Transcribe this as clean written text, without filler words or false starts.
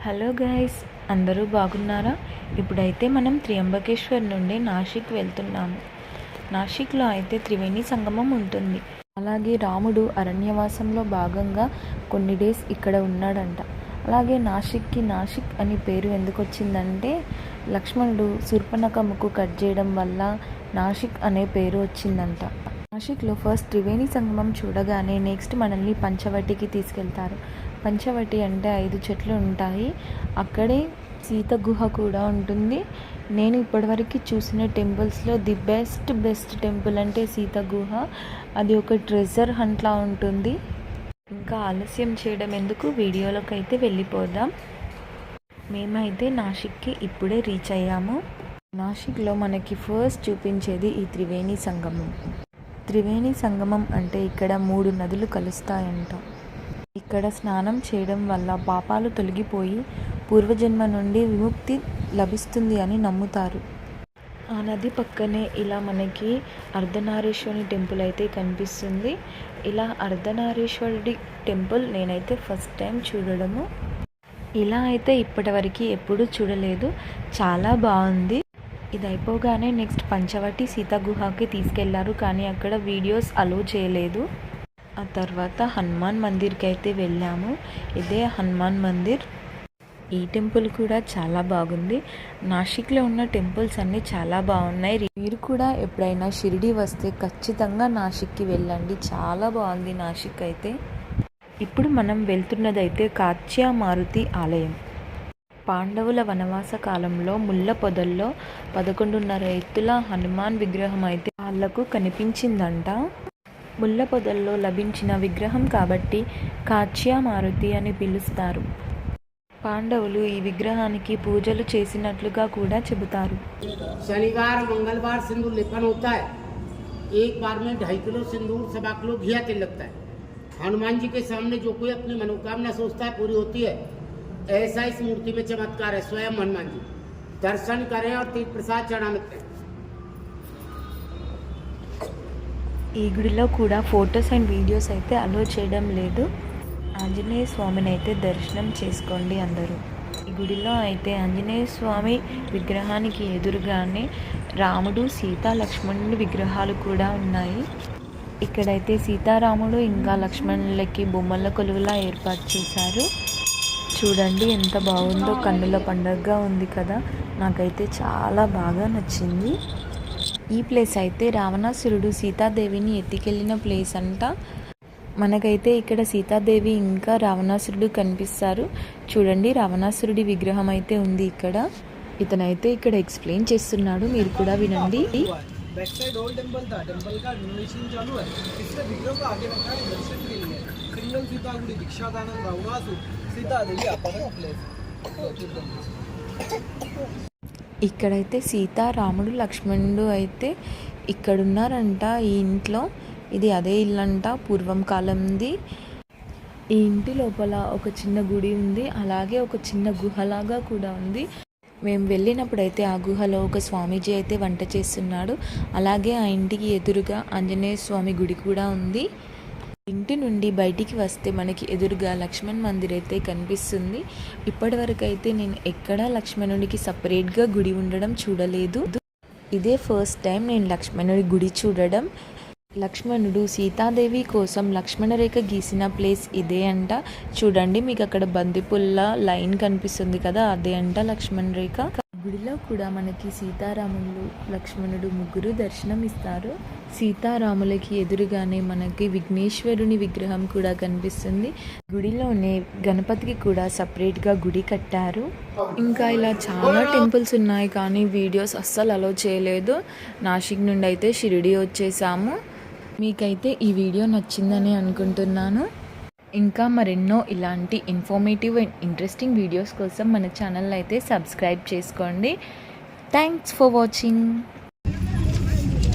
Hello guys, అందరూ బాగున్నారా? ఇప్పుడైతే మనం త్రియంబకేశ్వర్ నుండి నాసిక్ వెళ్తున్నాము. నాసిక్లో అయితే త్రివేణి సంగమం ఉంటుంది. అలాగే రాముడు అరణ్యవాసంలో భాగంగా కొన్ని డేస్ ఇక్కడ ఉన్నాడంట. అలాగే నాసిక్కి నాసిక్ అని పేరు ఎందుకు వచ్చిందంటే లక్ష్మణుడు శూర్పణఖ ముక్కు కట్ చేయడం వల్ల నాసిక్ అనే పేరు వచ్చిందంట. నాసిక్లో ఫస్ట్ త్రివేణి సంగమం చూడగానే నెక్స్ట్ మనల్ని పంచవటికి తీసుకెళ్తారు. పంచవటి అంటే 5 చెట్లు ఉంటాయి. అక్కడే సీత గుహ కూడా ఉంటుంది. నేను ఇప్పటివరకు చూసిన టెంపుల్స్లో ది బెస్ట్ టెంపుల్ అంటే సీత గుహ. అది ఒక ట్రెజర్ హంట్లా ఉంటుంది. ఇంకా ఆలస్యం చేయడం ఎందుకు, వీడియోలోకి అయితే వెళ్ళిపోదాం. మేమైతే నాసిక్కి ఇప్పుడే రీచ్ అయ్యాము. నాసిక్లో మనకి ఫస్ట్ చూపించేది ఈ త్రివేణి సంగమం. త్రివేణి సంగమం అంటే ఇక్కడ 3 నదులు కలుస్తాయంట. ఇక్కడ స్నానం చేయడం వల్ల పాపాలు తొలగిపోయి పూర్వజన్మ నుండి విముక్తి లభిస్తుంది అని నమ్ముతారు. ఆ నది పక్కనే ఇలా మనకి అర్ధనారీశ్వరుని టెంపుల్ అయితే కనిపిస్తుంది. ఇలా అర్ధనారీశ్వరుడి టెంపుల్ నేనైతే ఫస్ట్ టైం చూడడము. ఇలా అయితే ఇప్పటివరకు ఎప్పుడూ చూడలేదు. చాలా బాగుంది. ఇది అయిపోగానే నెక్స్ట్ పంచవటి సీతా గుహకి తీసుకెళ్లారు, కానీ అక్కడ వీడియోస్ అలో చేయలేదు. ఆ తర్వాత హనుమాన్ మందిర్కి అయితే వెళ్ళాము. ఇదే హనుమాన్ మందిర్. ఈ టెంపుల్ కూడా చాలా బాగుంది. నాసిక్లో ఉన్న టెంపుల్స్ అన్నీ చాలా బాగున్నాయి. మీరు కూడా ఎప్పుడైనా షిరిడి వస్తే ఖచ్చితంగా నాసిక్కి వెళ్ళండి. చాలా బాగుంది నాసిక్ అయితే. ఇప్పుడు మనం వెళ్తున్నదైతే కాత్యా మారుతి ఆలయం. పాండవుల వనవాస కాలంలో ముళ్ళ పొదల్లో 11.5 ఎత్తుల హనుమాన్ విగ్రహం అయితే వాళ్లకు కనిపించిందంట. ముళ్ళ పొదల్లో లభించిన విగ్రహం కాబట్టి కాత్యా మారుతి అని పిలుస్తారు. పాండవులు ఈ విగ్రహానికి పూజలు చేసినట్లుగా కూడా చెబుతారు. శనివారం మంగళవాर सिंदूर लेपन होता है। एक बार में 2.5 किलो सिंदूर 1.25 किलो घिया तेल लगता है। हनुमान जी के सामने जो कोई अपनी मनोकामना सोचता है पूरी होती है। ऐसा इस मूर्ति में चमत्कार है। स्वयं हनुमान जी दर्शन करें और तीर्थ प्रसाद चढ़ाने। ఈ గుడిలో కూడా ఫొటోస్ అండ్ వీడియోస్ అయితే అలో చేయడం లేదు. ఆంజనేయ స్వామిని అయితే దర్శనం చేసుకోండి అందరూ. ఈ గుడిలో అయితే ఆంజనేయ స్వామి విగ్రహానికి ఎదురుగానే రాముడు, సీత, లక్ష్మణుడి విగ్రహాలు కూడా ఉన్నాయి. ఇక్కడైతే సీతారాముడు ఇంకా లక్ష్మణులకి బొమ్మల కొలువులా ఏర్పాటు చేశారు. చూడండి ఎంత బాగుందో, కన్నుల పండుగగా ఉంది కదా. నాకైతే చాలా బాగా నచ్చింది. ఈ ప్లేస్ అయితే రావణాసురుడు సీతాదేవిని ఎత్తికెళ్ళిన ప్లేస్ అంట. మనకైతే ఇక్కడ సీతాదేవి ఇంకా రావణాసురుడు కనిపిస్తారు. చూడండి, రావణాసురుడి విగ్రహం అయితే ఉంది ఇక్కడ. ఇతనైతే ఇక్కడ ఎక్స్ప్లెయిన్ చేస్తున్నాడు, మీరు కూడా వినండి. ఇక్కడైతే సీతారాముడు లక్ష్మణుడు అయితే ఇక్కడున్నారంట ఈ ఇంట్లో. ఇది అదే ఇల్లంట, పూర్వం కాలంది. ఈ ఇంటి లోపల ఒక చిన్న గుడి ఉంది, అలాగే ఒక చిన్న గుహలాగా కూడా ఉంది. మేము వెళ్ళినప్పుడైతే ఆ గుహలో ఒక స్వామీజీ అయితే వంట చేస్తున్నాడు. అలాగే ఆ ఇంటికి ఎదురుగా ఆంజనేయ స్వామి గుడి కూడా ఉంది. ఇంటి నుండి బయటికి వస్తే మనకి ఎదురుగా లక్ష్మణ్ మందిర్ అయితే కనిపిస్తుంది. ఇప్పటి వరకు అయితే నేను ఎక్కడా లక్ష్మణుడికి సపరేట్గా గుడి ఉండడం చూడలేదు. ఇదే ఫస్ట్ టైం నేను లక్ష్మణుడి గుడి చూడడం. లక్ష్మణుడు సీతాదేవి కోసం లక్ష్మణ రేఖ గీసిన ప్లేస్ ఇదే అంట. చూడండి, మీకు అక్కడ బంతిపుల్ల లైన్ కనిపిస్తుంది కదా, అదే అంట లక్ష్మణ రేఖ. గుడిలో కూడా మనకి సీతారాములు, లక్ష్మణుడు ముగ్గురు దర్శనం ఇస్తారు. సీతారాములకి ఎదురుగానే మనకి విఘ్నేశ్వరుని విగ్రహం కూడా కనిపిస్తుంది. గుడిలోనే గణపతికి కూడా సపరేట్గా గుడి కట్టారు. ఇంకా ఇలా చాలా టెంపుల్స్ ఉన్నాయి, కానీ వీడియోస్ అస్సలు అలో చేయలేదు. నాసిక్ నుండి అయితే షిరిడి వచ్చేసాము. మీకైతే ఈ వీడియో నచ్చిందని అనుకుంటున్నాను. ఇంకా మరెన్నో ఇలాంటి ఇన్ఫర్మేటివ్ అండ్ ఇంట్రెస్టింగ్ వీడియోస్ కోసం మన ఛానల్ అయితే సబ్స్క్రైబ్ చేసుకోండి. Thanks for watching.